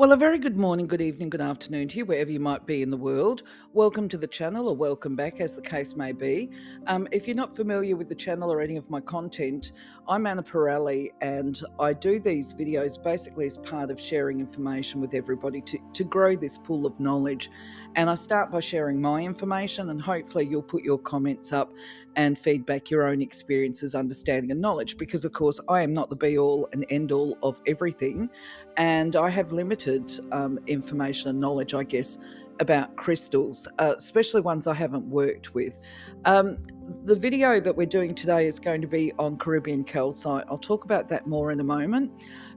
Well, a very good morning, good evening, good afternoon to you, wherever you might be in the world. Welcome to the channel, or welcome back, as the case may be. If you're not familiar with the channel or any of my content, I'm Anah Parreli, and I do these videos basically as part of sharing information with everybody to grow this pool of knowledge. And I start by sharing my information, and hopefully you'll put your comments up and feedback your own experiences, understanding, and knowledge, because, of course, I am not the be-all and end-all of everything. And I have limited information and knowledge, I guess, about crystals, especially ones I haven't worked with. Um, the video that we're doing today is going to be on Caribbean calcite. I'll talk about that more in a moment.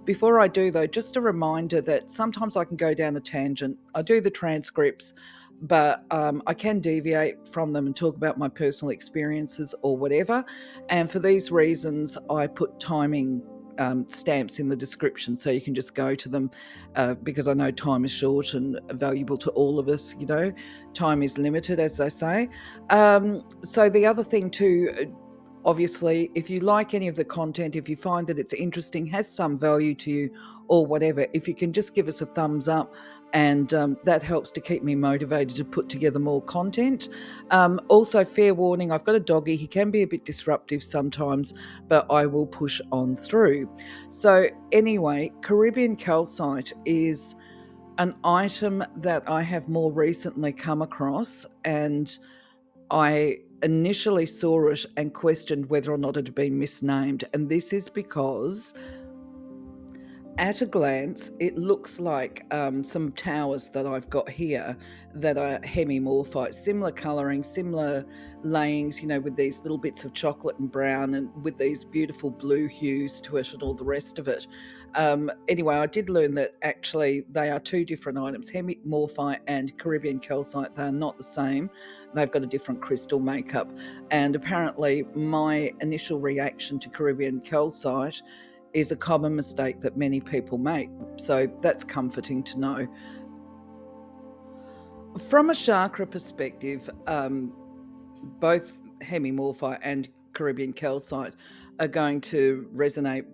Before I do, though, just a reminder that sometimes I can go down a tangent. I do the transcripts, but I can deviate from them and talk about my personal experiences or whatever. And for these reasons, I put timing stamps in the description so you can just go to them, because I know time is short and valuable to all of us. Time is limited, as they say. So the other thing too, obviously, if you like any of the content, if you find that it's interesting, has some value to you or whatever, if you can just give us a thumbs up, and that helps to keep me motivated to put together more content. Also, fair warning, I've got a doggy. He can be a bit disruptive sometimes, but I will push on through. So anyway, Caribbean calcite is an item that I have more recently come across, and I initially saw it and questioned whether or not it had been misnamed. And this is because at a glance, it looks like some towers that I've got here that are hemimorphite, similar colouring, similar layings, with these little bits of chocolate and brown and with these beautiful blue hues to it and all the rest of it. Anyway, I did learn that actually they are two different items. Hemimorphite and Caribbean calcite, they are not the same. They've got a different crystal makeup. And apparently my initial reaction to Caribbean calcite is a common mistake that many people make. So that's comforting to know. From a chakra perspective, both hemimorphite and Caribbean calcite are going to resonate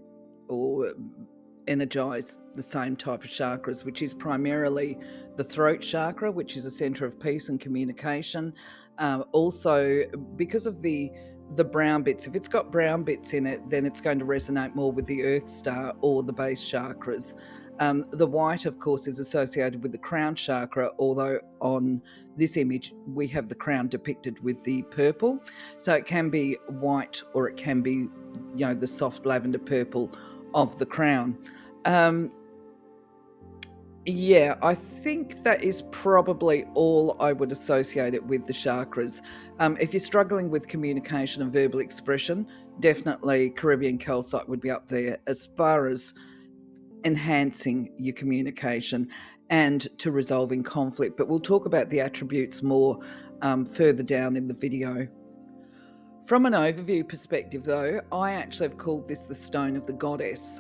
or energize the same type of chakras, which is primarily the throat chakra, which is a center of peace and communication. Also, because of the brown bits, if it's got brown bits in it, then it's going to resonate more with the earth star or the base chakras. The white, of course, is associated with the crown chakra, although on this image we have the crown depicted with the purple. So it can be white or it can be, the soft lavender purple of the crown. Yeah, I think that is probably all I would associate it with, the chakras. If you're struggling with communication and verbal expression, definitely Caribbean calcite would be up there as far as enhancing your communication and to resolving conflict. But we'll talk about the attributes more further down in the video. From an overview perspective, though, I actually have called this the Stone of the Goddess,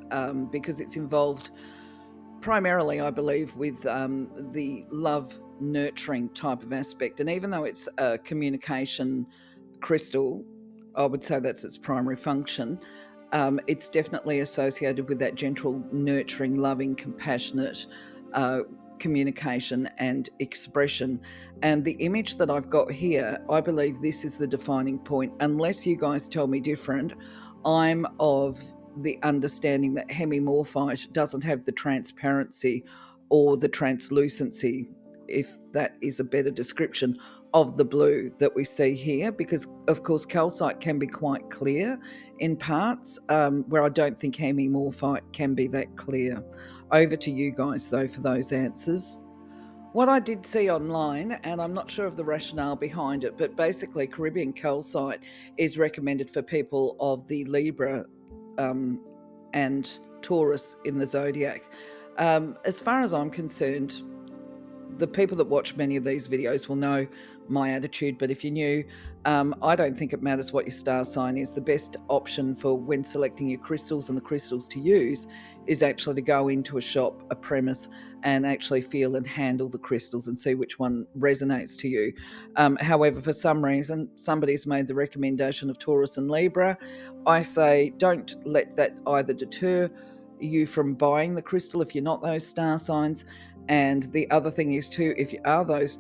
because it's involved primarily, I believe, with the love nurturing type of aspect. And even though it's a communication crystal, I would say that's its primary function. It's definitely associated with that gentle, nurturing, loving, compassionate communication and expression. And the image that I've got here, I believe this is the defining point. Unless you guys tell me different, I'm of the understanding that hemimorphite doesn't have the transparency or the translucency, if that is a better description, of the blue that we see here, because of course calcite can be quite clear in parts, where I don't think hemimorphite can be that clear. Over to you guys, though, for those answers. What I did see online, and I'm not sure of the rationale behind it, but basically Caribbean calcite is recommended for people of the Libra and Taurus in the zodiac. As far as I'm concerned, the people that watch many of these videos will know my attitude, but if you're new, I don't think it matters what your star sign is. The best option for when selecting your crystals and the crystals to use is actually to go into a shop, a premise, and actually feel and handle the crystals and see which one resonates to you. However, for some reason, somebody's made the recommendation of Taurus and Libra. I say don't let that either deter you from buying the crystal if you're not those star signs. And the other thing is too, if you are those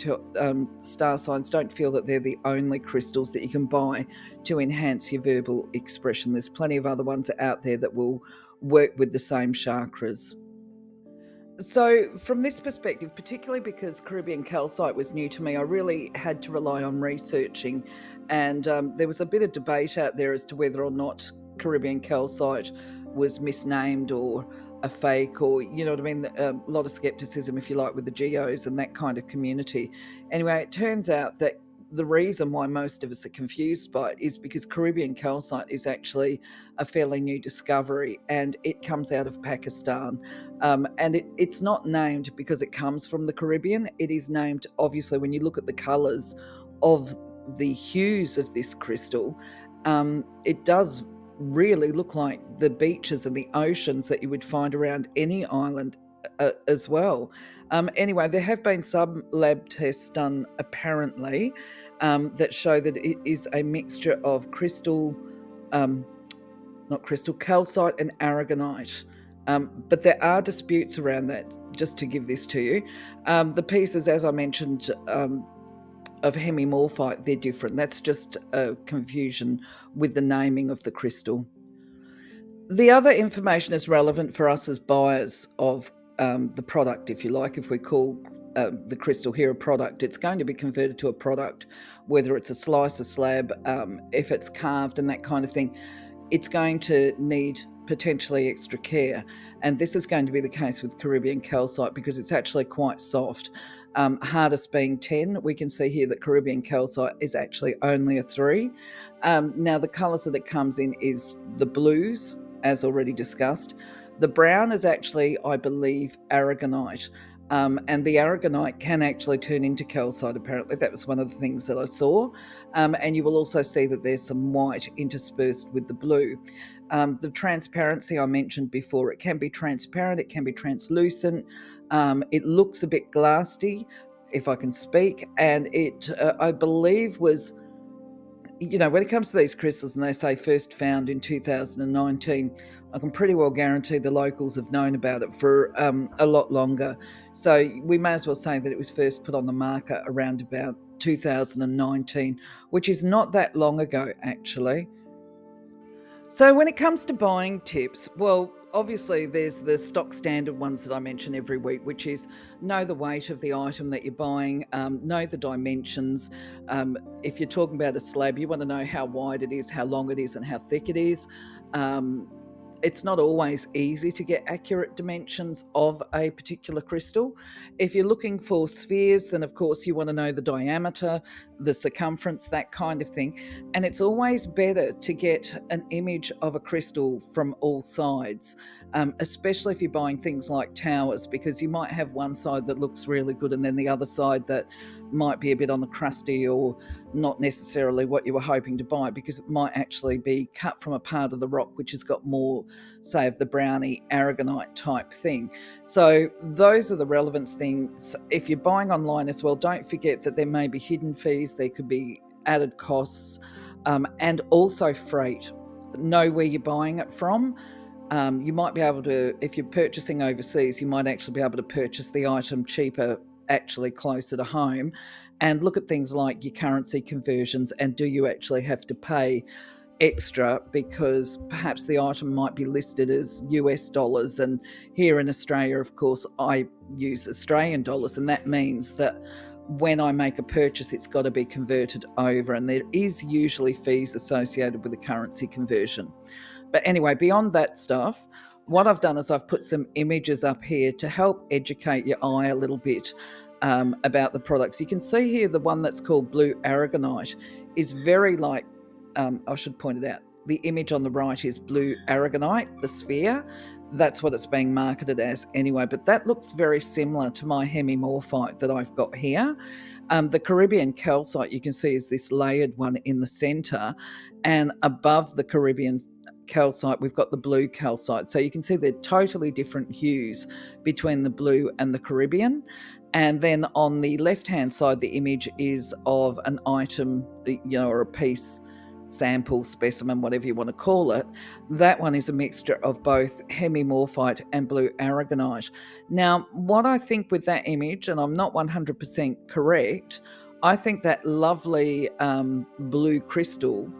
star signs, don't feel that they're the only crystals that you can buy to enhance your verbal expression. There's plenty of other ones out there that will work with the same chakras. So, from this perspective, particularly because Caribbean calcite was new to me, I really had to rely on researching. And there was a bit of debate out there as to whether or not Caribbean calcite was misnamed or a fake, or, you know what I mean? A lot of skepticism, if you like, with the geos and that kind of community. Anyway, it turns out that the reason why most of us are confused by it is because Caribbean calcite is actually a fairly new discovery, and it comes out of Pakistan. And it's not named because it comes from the Caribbean. It is named, obviously, when you look at the colours of the hues of this crystal, it does really look like the beaches and the oceans that you would find around any island as well. Anyway, there have been some lab tests done apparently that show that it is a mixture of crystal, not crystal, calcite and aragonite. But there are disputes around that, just to give this to you. The pieces, as I mentioned, of hemimorphite, they're different. That's just a confusion with the naming of the crystal. The other information is relevant for us as buyers of the product, if you like. If we call the crystal here a product, it's going to be converted to a product, whether it's a slice, a slab, if it's carved and that kind of thing. It's going to need potentially extra care, and this is going to be the case with Caribbean calcite because it's actually quite soft. Hardest being 10. We can see here that Caribbean calcite is actually only a 3. Now the colours that it comes in is the blues, as already discussed. The brown is actually, I believe, aragonite. And the aragonite can actually turn into calcite, apparently. That was one of the things that I saw. And you will also see that there's some white interspersed with the blue. The transparency I mentioned before, it can be transparent, it can be translucent. It looks a bit glassy, if I can speak. And it, I believe, was, you know, when it comes to these crystals and they say first found in 2019, I can pretty well guarantee the locals have known about it for a lot longer. So we may as well say that it was first put on the market around about 2019, which is not that long ago, actually. So when it comes to buying tips, well, obviously there's the stock standard ones that I mention every week, which is know the weight of the item that you're buying, know the dimensions. If you're talking about a slab, you want to know how wide it is, how long it is, and how thick it is. It's not always easy to get accurate dimensions of a particular crystal. If you're looking for spheres, then of course you want to know the diameter, the circumference, that kind of thing. And it's always better to get an image of a crystal from all sides, especially if you're buying things like towers, because you might have one side that looks really good and then the other side that might be a bit on the crusty or not necessarily what you were hoping to buy, because it might actually be cut from a part of the rock which has got more, say, of the brownie aragonite type thing. So those are the relevant things. If you're buying online as well, don't forget that there may be hidden fees, there could be added costs, and also freight. Know where you're buying it from. You might be able to, if you're purchasing overseas, you might actually be able to purchase the item cheaper, actually closer to home. And look at things like your currency conversions, and do you actually have to pay extra because perhaps the item might be listed as US dollars, and here in Australia, of course, I use Australian dollars, and that means that when I make a purchase, it's got to be converted over, and there is usually fees associated with the currency conversion. But anyway, beyond that stuff, what I've done is I've put some images up here to help educate your eye a little bit about the products. You can see here the one that's called blue aragonite is very like, I should point it out, the image on the right is blue aragonite, the sphere. That's what it's being marketed as anyway, but that looks very similar to my hemimorphite that I've got here. The Caribbean calcite, you can see, is this layered one in the center, and above the Caribbean calcite we've got the blue calcite. So you can see they're totally different hues between the blue and the Caribbean. And then on the left hand side, the image is of an item, you know, or a piece, sample, specimen, whatever you want to call it, that one is a mixture of both hemimorphite and blue aragonite. Now, what I think with that image, and I'm not 100% correct, I think that lovely blue crystal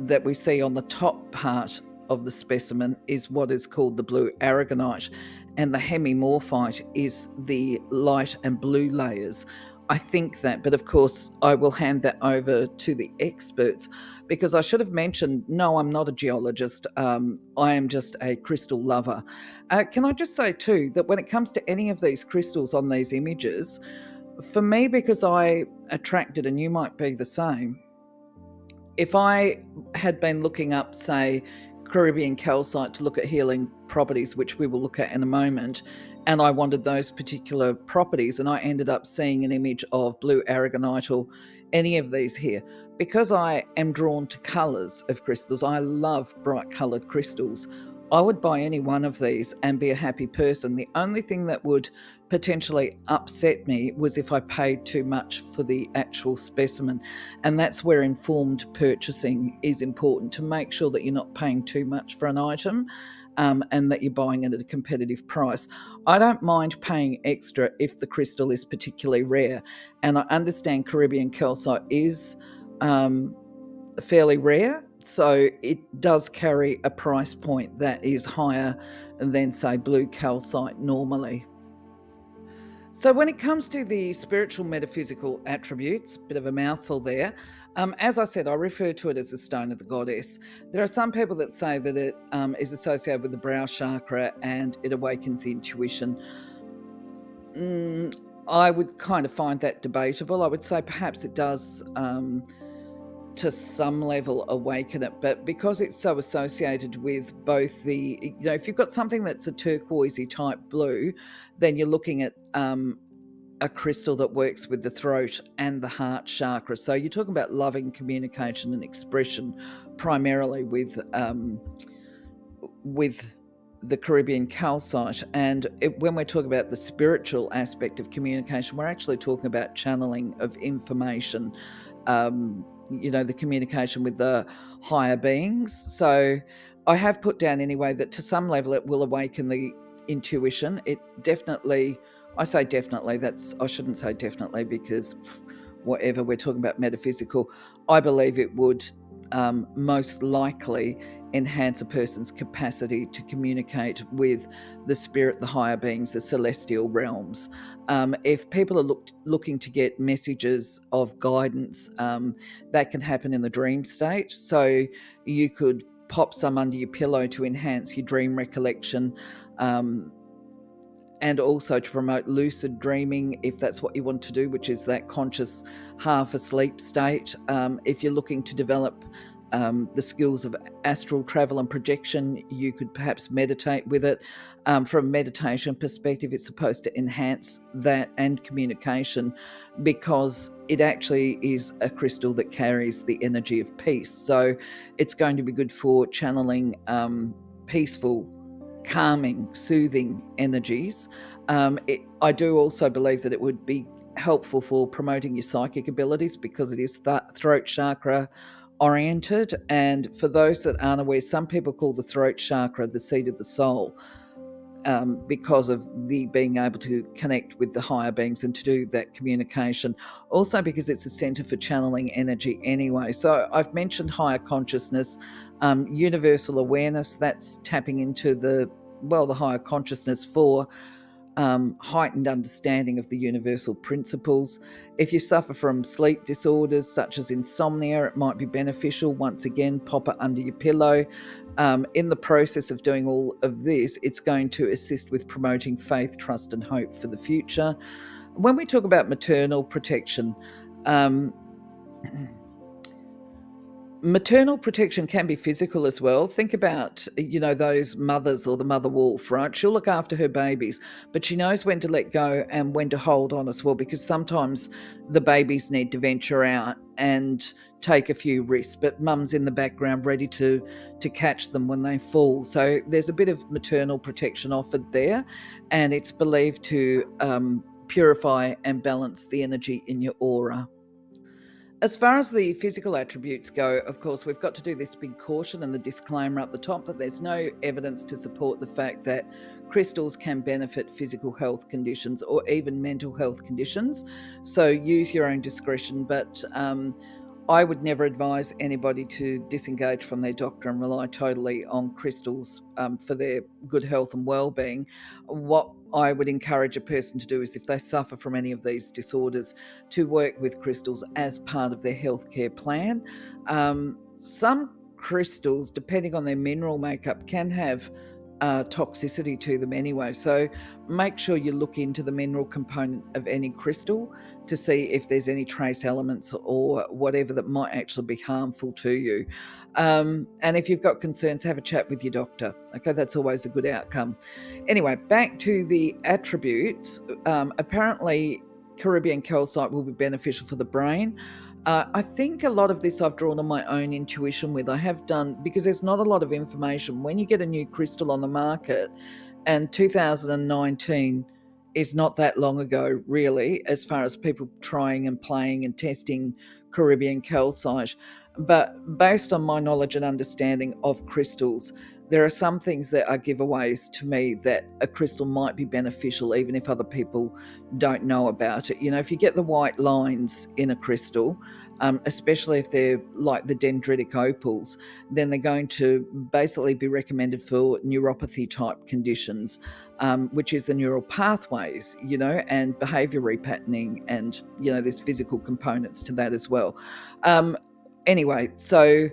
that we see on the top part of the specimen is what is called the blue aragonite, and the hemimorphite is the light and blue layers. I think that, but of course, I will hand that over to the experts, because I should have mentioned, no, I'm not a geologist. I am just a crystal lover. Can I just say, too, that when it comes to any of these crystals on these images, for me, because I attracted, and you might be the same, if I had been looking up, say, Caribbean calcite to look at healing properties, which we will look at in a moment, and I wanted those particular properties, and I ended up seeing an image of blue aragonite or any of these here, because I am drawn to colours of crystals, I love bright coloured crystals, I would buy any one of these and be a happy person. The only thing that would potentially upset me was if I paid too much for the actual specimen. And that's where informed purchasing is important, to make sure that you're not paying too much for an item, and that you're buying it at a competitive price. I don't mind paying extra if the crystal is particularly rare. And I understand Caribbean calcite is fairly rare, so it does carry a price point that is higher than, say, blue calcite normally. So when it comes to the spiritual metaphysical attributes, bit of a mouthful there, as I said, I refer to it as the stone of the goddess. There are some people that say that it is associated with the brow chakra and it awakens the intuition. I would kind of find that debatable. I would say perhaps it does to some level awaken it, but because it's so associated with both the, if you've got something that's a turquoisey type blue, then you're looking at a crystal that works with the throat and the heart chakra. So you're talking about loving, communication and expression, primarily with the Caribbean calcite. And when we're talking about the spiritual aspect of communication, we're actually talking about channeling of information, the communication with the higher beings. So I have put down anyway that to some level it will awaken the intuition. It definitely, I say definitely, I shouldn't say definitely, because whatever, we're talking about metaphysical. I believe it would most likely enhance a person's capacity to communicate with the spirit, the higher beings, the celestial realms. If people are looking to get messages of guidance, that can happen in the dream state. So you could pop some under your pillow to enhance your dream recollection, and also to promote lucid dreaming, if that's what you want to do, which is that conscious half asleep state. If you're looking to develop the skills of astral travel and projection, you could perhaps meditate with it. From a meditation perspective, it's supposed to enhance that and communication, because it actually is a crystal that carries the energy of peace. So it's going to be good for channeling peaceful, calming, soothing energies. I do also believe that it would be helpful for promoting your psychic abilities, because it is throat chakra oriented. And for those that aren't aware, some people call the throat chakra the seat of the soul, because of the being able to connect with the higher beings and to do that communication. Also because it's a center for channeling energy anyway. So I've mentioned higher consciousness, universal awareness, that's tapping into the higher consciousness for heightened understanding of the universal principles. If you suffer from sleep disorders such as insomnia, it might be beneficial. Once again, pop it under your pillow. In the process of doing all of this, it's going to assist with promoting faith, trust, and hope for the future. When we talk about maternal protection, maternal protection can be physical as well. Think about, those mothers or the mother wolf, right? She'll look after her babies, but she knows when to let go and when to hold on as well, because sometimes the babies need to venture out and take a few risks, but mum's in the background ready to catch them when they fall. So there's a bit of maternal protection offered there, and it's believed to purify and balance the energy in your aura. As far as the physical attributes go, of course, we've got to do this big caution and the disclaimer up the top that there's no evidence to support the fact that crystals can benefit physical health conditions or even mental health conditions. So use your own discretion, but I would never advise anybody to disengage from their doctor and rely totally on crystals for their good health and well-being. What I would encourage a person to do is, if they suffer from any of these disorders, to work with crystals as part of their healthcare plan. Some crystals, depending on their mineral makeup, can have toxicity to them anyway. So make sure you look into the mineral component of any crystal to see if there's any trace elements or whatever that might actually be harmful to you. And if you've got concerns, have a chat with your doctor. Okay, that's always a good outcome. Anyway, back to the attributes. Apparently, Caribbean calcite will be beneficial for the brain. I think a lot of this I've drawn on my own intuition with. I have done, because there's not a lot of information. When you get a new crystal on the market, and 2019 is not that long ago, really, as far as people trying and playing and testing Caribbean calcite. But based on my knowledge and understanding of crystals, there are some things that are giveaways to me that a crystal might be beneficial, even if other people don't know about it. You know, if you get the white lines in a crystal, especially if they're like the dendritic opals, then they're going to basically be recommended for neuropathy type conditions, which is the neural pathways, you know, and behavior repatterning, and, you know, there's physical components to that as well. Anyway, so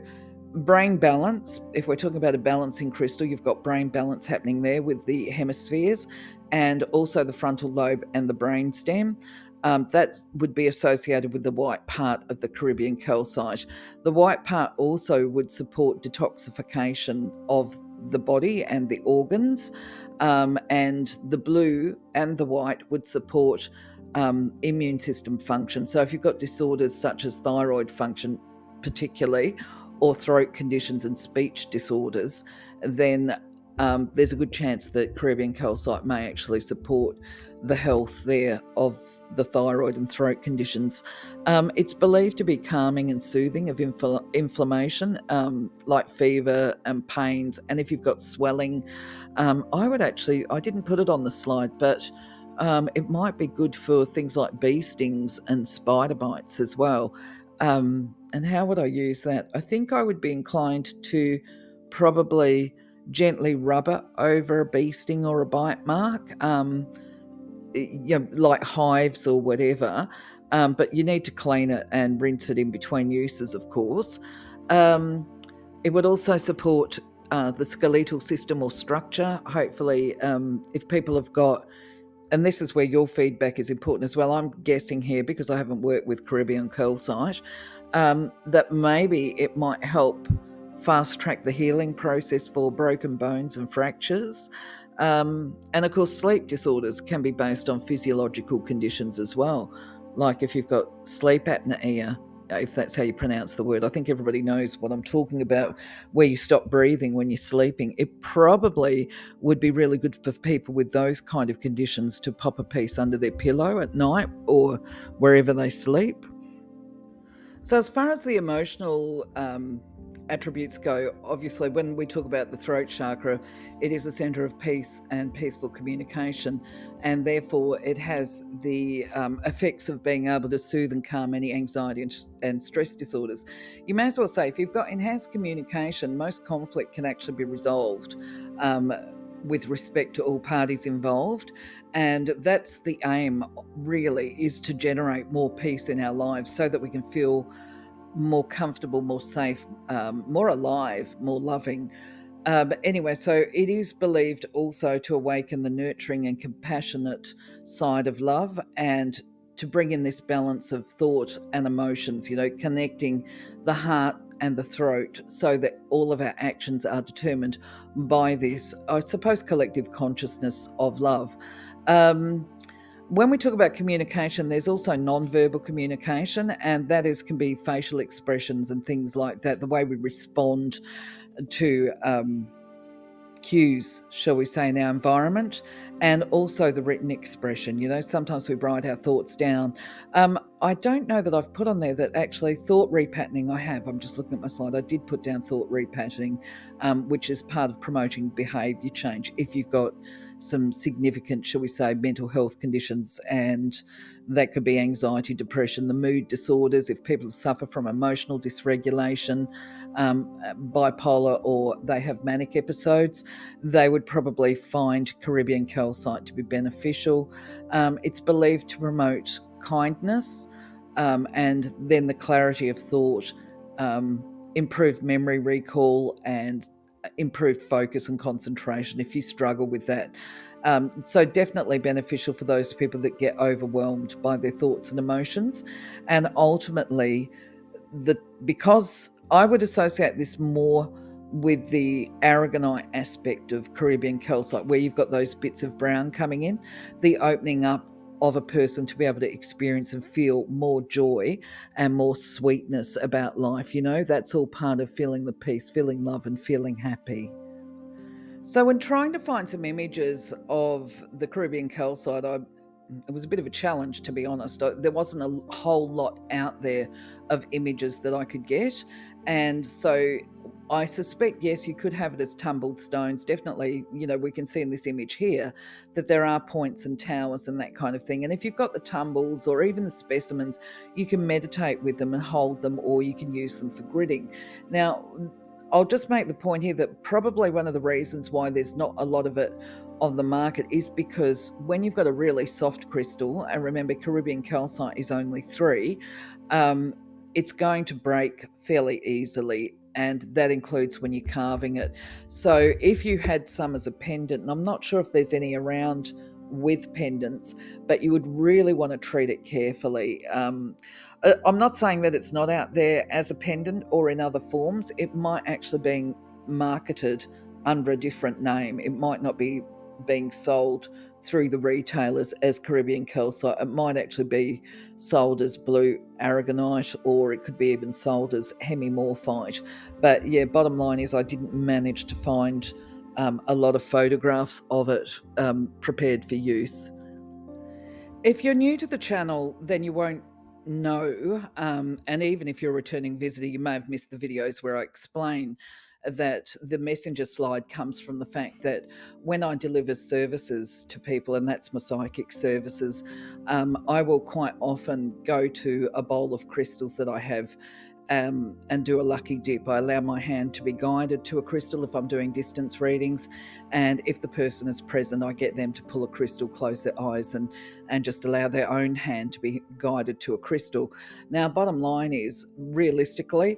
brain balance, if we're talking about a balancing crystal, you've got brain balance happening there with the hemispheres and also the frontal lobe and the brain stem. That would be associated with the white part of the Caribbean calcite. The white part also would support detoxification of the body and the organs, and the blue and the white would support immune system function. So if you've got disorders such as thyroid function particularly, or throat conditions and speech disorders, then there's a good chance that Caribbean calcite may actually support the health there of the thyroid and throat conditions. It's believed to be calming and soothing of inflammation, like fever and pains. And if you've got swelling, I didn't put it on the slide, but it might be good for things like bee stings and spider bites as well. And how would I use that? I think I would be inclined to probably gently rub it over a bee sting or a bite mark, you know, like hives or whatever. But you need to clean it and rinse it in between uses, of course. It would also support the skeletal system or structure. Hopefully, if people have got, and this is where your feedback is important as well, I'm guessing here because I haven't worked with Caribbean calcite, that maybe it might help fast track the healing process for broken bones and fractures. And of course, sleep disorders can be based on physiological conditions as well. Like if you've got sleep apnea, if that's how you pronounce the word, I think everybody knows what I'm talking about, where you stop breathing when you're sleeping. It probably would be really good for people with those kind of conditions to pop a piece under their pillow at night or wherever they sleep. So, as far as the emotional attributes go, obviously, when we talk about the throat chakra, it is a center of peace and peaceful communication, and therefore it has the effects of being able to soothe and calm any anxiety and stress disorders. You may as well say, if you've got enhanced communication, most conflict can actually be resolved. With respect to all parties involved, and that's the aim, really, is to generate more peace in our lives so that we can feel more comfortable, more safe, more alive, more loving. But anyway, so it is believed also to awaken the nurturing and compassionate side of love, and to bring in this balance of thought and emotions, you know, connecting the heart and the throat so that all of our actions are determined by this, I suppose, collective consciousness of love. When we talk about communication, there's also non-verbal communication, and can be facial expressions and things like that, the way we respond to cues, shall we say, in our environment, and also the written expression. You know, sometimes we write our thoughts down. I don't know that I've put on there that actually thought repatterning I have. I'm just looking at my slide. I did put down thought repatterning, which is part of promoting behaviour change if you've got some significant, shall we say, mental health conditions, and that could be anxiety, depression, the mood disorders, if people suffer from emotional dysregulation, bipolar, or they have manic episodes, they would probably find Caribbean calcite to be beneficial. It's believed to promote kindness, and then the clarity of thought, improved memory recall, and improved focus and concentration if you struggle with that. So definitely beneficial for those people that get overwhelmed by their thoughts and emotions. And ultimately, because I would associate this more with the aragonite aspect of Caribbean calcite, where you've got those bits of brown coming in, the opening up of a person to be able to experience and feel more joy and more sweetness about life. That's all part of feeling the peace, feeling love, and feeling happy. So, when trying to find some images of the Caribbean calcite, it was a bit of a challenge, to be honest. There wasn't a whole lot out there of images that I could get. And so I suspect, yes, you could have it as tumbled stones. Definitely, we can see in this image here that there are points and towers and that kind of thing. And if you've got the tumbles or even the specimens, you can meditate with them and hold them, or you can use them for gridding. Now, I'll just make the point here that probably one of the reasons why there's not a lot of it on the market is because when you've got a really soft crystal, and remember Caribbean calcite is only 3, it's going to break fairly easily, and that includes when you're carving it. So if you had some as a pendant, and I'm not sure if there's any around with pendants, but you would really want to treat it carefully. I'm not saying that it's not out there as a pendant or in other forms. It might actually be marketed under a different name. It might not be being sold through the retailers as Caribbean calcite. It might actually be sold as blue aragonite, or it could be even sold as hemimorphite. But yeah, bottom line is I didn't manage to find a lot of photographs of it prepared for use. If you're new to the channel, then you won't know, and even if you're a returning visitor, you may have missed the videos where I explain that the messenger slide comes from the fact that when I deliver services to people, and that's my psychic services, I will quite often go to a bowl of crystals that I have, and do a lucky dip. I allow my hand to be guided to a crystal if I'm doing distance readings, and if the person is present, I get them to pull a crystal, close their eyes, and just allow their own hand to be guided to a crystal. Now, bottom line is, realistically,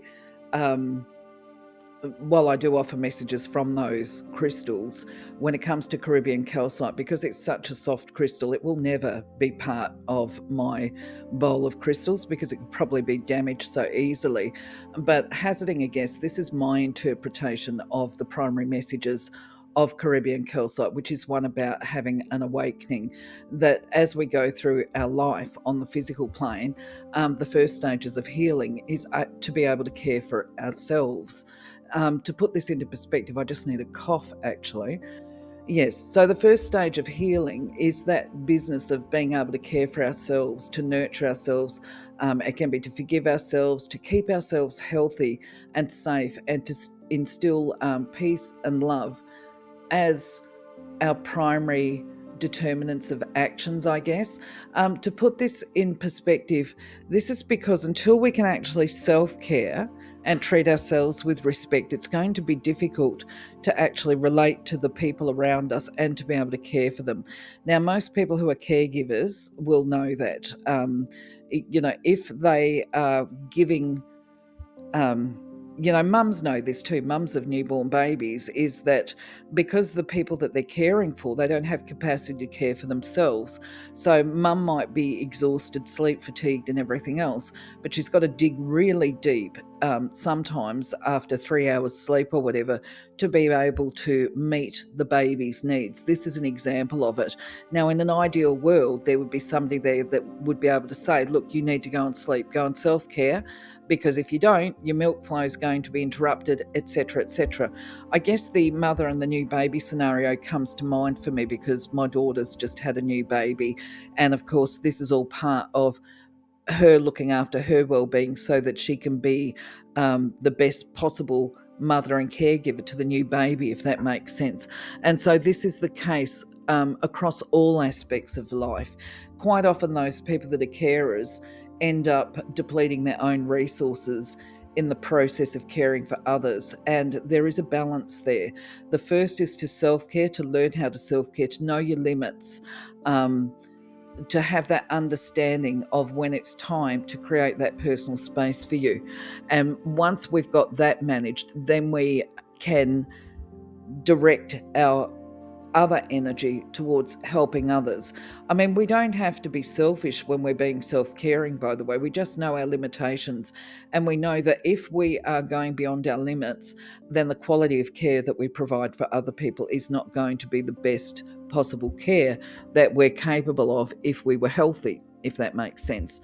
while I do offer messages from those crystals, when it comes to Caribbean calcite, because it's such a soft crystal, it will never be part of my bowl of crystals because it could probably be damaged so easily. But hazarding a guess, this is my interpretation of the primary messages of Caribbean calcite, which is one about having an awakening, that as we go through our life on the physical plane, the first stages of healing is to be able to care for ourselves. To put this into perspective, I just need a cough actually. Yes, so the first stage of healing is that business of being able to care for ourselves, to nurture ourselves. It can be to forgive ourselves, to keep ourselves healthy and safe, and to instill peace and love as our primary determinants of actions, I guess. To put this in perspective, this is because until we can actually self-care and treat ourselves with respect, it's going to be difficult to actually relate to the people around us and to be able to care for them. Now, most people who are caregivers will know that, if they are giving, mums know this too, mums of newborn babies, is that because the people that they're caring for, they don't have capacity to care for themselves. So mum might be exhausted, sleep fatigued and everything else, but she's got to dig really deep, sometimes after 3 hours sleep or whatever, to be able to meet the baby's needs. This is an example of it. Now, in an ideal world, there would be somebody there that would be able to say, look, you need to go and sleep, go and self-care, because if you don't, your milk flow is going to be interrupted, etc., etc. I guess the mother and the new baby scenario comes to mind for me because my daughter's just had a new baby. And of course, this is all part of her looking after her well-being so that she can be the best possible mother and caregiver to the new baby, if that makes sense. And so this is the case across all aspects of life. Quite often those people that are carers end up depleting their own resources in the process of caring for others, and there is a balance there. The first is to self-care, to learn how to self-care, to know your limits, to have that understanding of when it's time to create that personal space for you. And once we've got that managed, then we can direct our other energy towards helping others. I mean, we don't have to be selfish when we're being self-caring, by the way. We just know our limitations, and we know that if we are going beyond our limits, then the quality of care that we provide for other people is not going to be the best possible care that we're capable of if we were healthy, if that makes sense.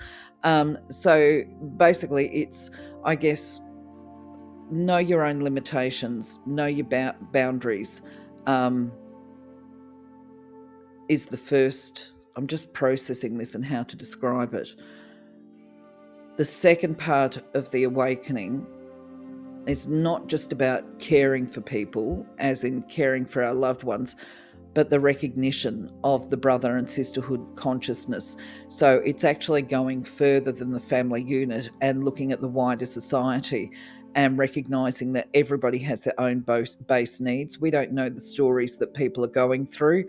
So basically it's, I guess, know your own limitations, know your boundaries, is the first. I'm just processing this and how to describe it. The second part of the awakening is not just about caring for people, as in caring for our loved ones, but the recognition of the brother and sisterhood consciousness. So it's actually going further than the family unit and looking at the wider society and recognizing that everybody has their own base needs. We don't know the stories that people are going through.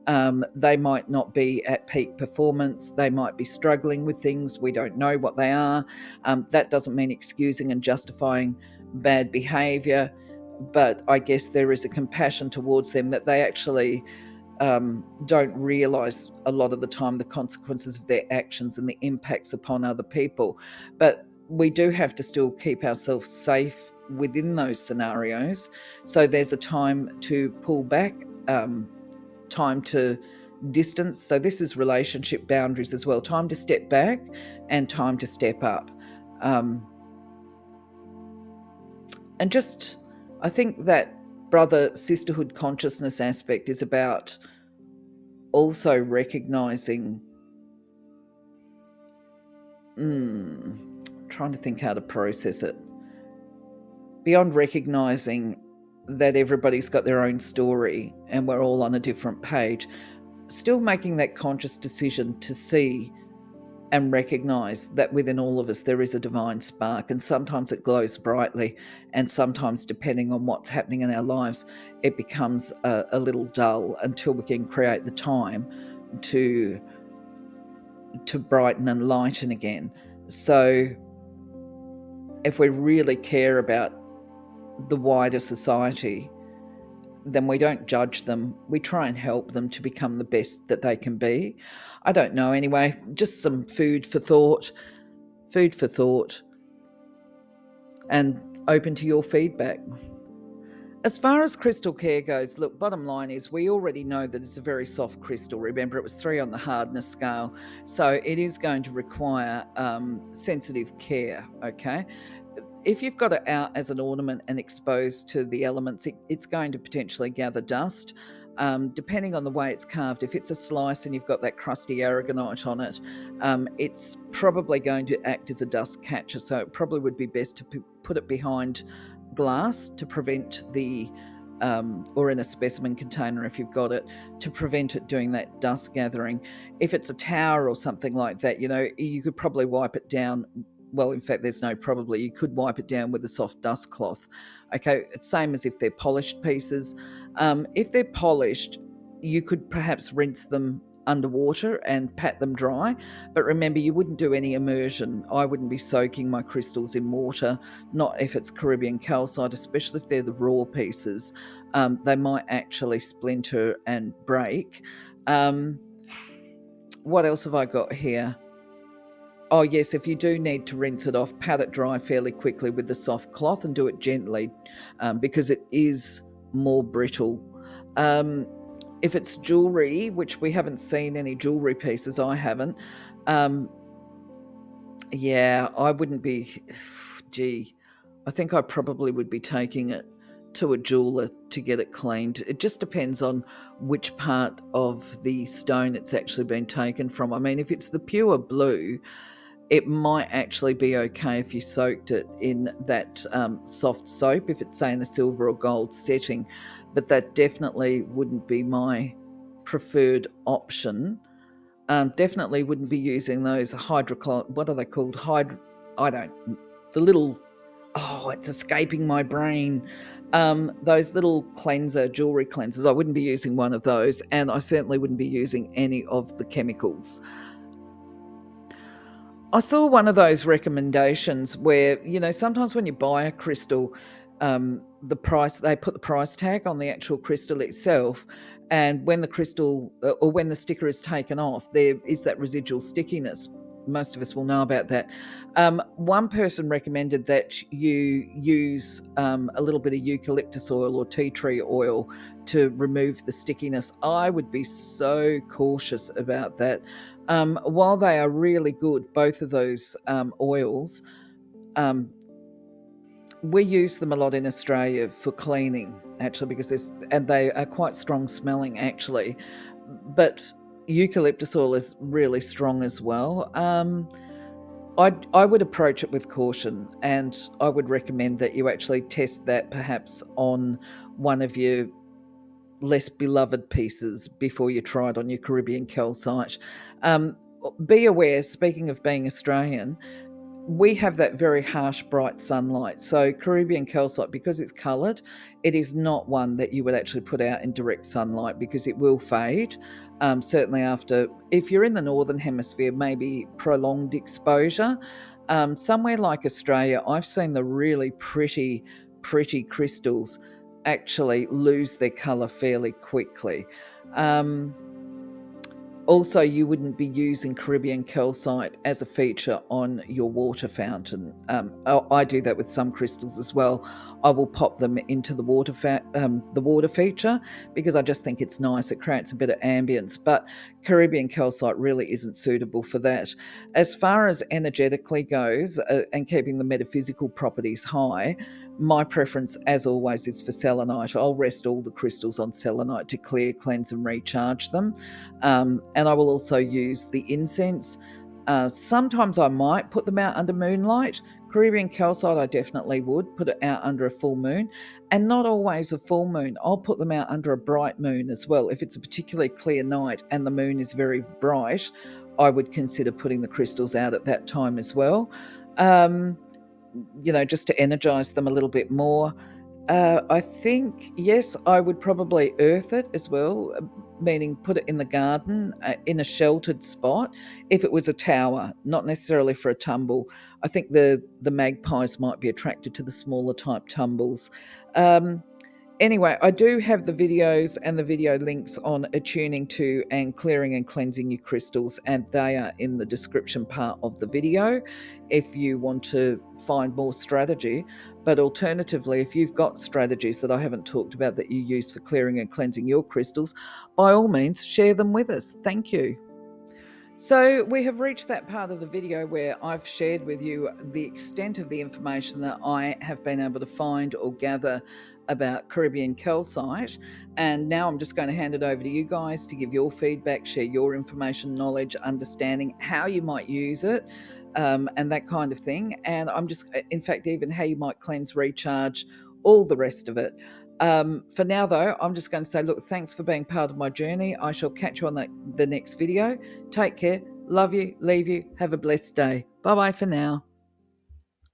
They might not be at peak performance. They might be struggling with things. We don't know what they are. That doesn't mean excusing and justifying bad behavior, but I guess there is a compassion towards them that they actually don't realize a lot of the time the consequences of their actions and the impacts upon other people. But we do have to still keep ourselves safe within those scenarios. So there's a time to pull back, time to distance. So this is relationship boundaries as well. Time to step back and time to step up. And just, I think that brother sisterhood consciousness aspect is about also recognizing, trying to think how to process it, beyond recognizing that everybody's got their own story and we're all on a different page, still making that conscious decision to see and recognize that within all of us there is a divine spark, and sometimes it glows brightly, and sometimes, depending on what's happening in our lives, it becomes a little dull until we can create the time to brighten and lighten again. So if we really care about the wider society, then we don't judge them. We try and help them to become the best that they can be. I don't know. Anyway, just some food for thought, and open to your feedback. As far as crystal care goes, look, bottom line is we already know that it's a very soft crystal. Remember, it was 3 on the hardness scale. So it is going to require sensitive care, okay? If you've got it out as an ornament and exposed to the elements, it's going to potentially gather dust. Depending on the way it's carved, if it's a slice and you've got that crusty aragonite on it, it's probably going to act as a dust catcher. So it probably would be best to put it behind glass to prevent the, or in a specimen container if you've got it, to prevent it doing that dust gathering. If it's a tower or something like that, you could probably wipe it down. Well, in fact, there's no probably. You could wipe it down with a soft dust cloth. Okay, it's same as if they're polished pieces. If they're polished, you could perhaps rinse them underwater and pat them dry. But remember, you wouldn't do any immersion. I wouldn't be soaking my crystals in water, not if it's Caribbean calcite, especially if they're the raw pieces. They might actually splinter and break. What else have I got here? Oh, yes, if you do need to rinse it off, pat it dry fairly quickly with the soft cloth and do it gently because it is more brittle. If it's jewellery, which we haven't seen any jewellery pieces, I haven't, yeah, I wouldn't be, I think I probably would be taking it to a jeweler to get it cleaned. It just depends on which part of the stone it's actually been taken from. I mean, if it's the pure blue, it might actually be okay if you soaked it in that soft soap, if it's, say, in a silver or gold setting, but that definitely wouldn't be my preferred option. Definitely wouldn't be using those what are they called? The little, oh, it's escaping my brain. Those little jewelry cleansers, I wouldn't be using one of those, and I certainly wouldn't be using any of the chemicals. I saw one of those recommendations where, sometimes when you buy a crystal, they put the price tag on the actual crystal itself. And when the crystal or when the sticker is taken off, there is that residual stickiness. Most of us will know about that. One person recommended that you use a little bit of eucalyptus oil or tea tree oil to remove the stickiness. I would be so cautious about that. While they are really good, both of those oils, we use them a lot in Australia for cleaning, actually, and they are quite strong smelling, actually. But eucalyptus oil is really strong as well. I would approach it with caution, and I would recommend that you actually test that perhaps on one of your less beloved pieces before you try it on your Caribbean calcite. Be aware, speaking of being Australian, we have that very harsh, bright sunlight. So Caribbean calcite, because it's coloured, it is not one that you would actually put out in direct sunlight because it will fade. Certainly if you're in the Northern Hemisphere, maybe prolonged exposure. Somewhere like Australia, I've seen the really pretty crystals actually lose their colour fairly quickly. Also, you wouldn't be using Caribbean calcite as a feature on your water fountain. I do that with some crystals as well. I will pop them into the water feature because I just think it's nice. It creates a bit of ambience, but Caribbean calcite really isn't suitable for that. As far as energetically goes and keeping the metaphysical properties high, my preference, as always, is for selenite. I'll rest all the crystals on selenite to clear, cleanse, and recharge them. And I will also use the incense. Sometimes I might put them out under moonlight. Caribbean calcite, I definitely would put it out under a full moon, and not always a full moon. I'll put them out under a bright moon as well. If it's a particularly clear night and the moon is very bright, I would consider putting the crystals out at that time as well. Just to energize them a little bit more. I think, yes, I would probably earth it as well, meaning put it in the garden in a sheltered spot. If it was a tower, not necessarily for a tumble. I think the magpies might be attracted to the smaller type tumbles. Anyway, I do have the videos and the video links on attuning to and clearing and cleansing your crystals, and they are in the description part of the video if you want to find more strategy. But alternatively, if you've got strategies that I haven't talked about that you use for clearing and cleansing your crystals, by all means, share them with us. Thank you. So we have reached that part of the video where I've shared with you the extent of the information that I have been able to find or gather about Caribbean calcite. And now I'm just going to hand it over to you guys to give your feedback, share your information, knowledge, understanding, how you might use it, and that kind of thing. And in fact, even how you might cleanse, recharge, all the rest of it. For now, though, I'm just going to say, look, thanks for being part of my journey. I shall catch you on the next video. Take care. Love you. Leave you. Have a blessed day. Bye-bye for now.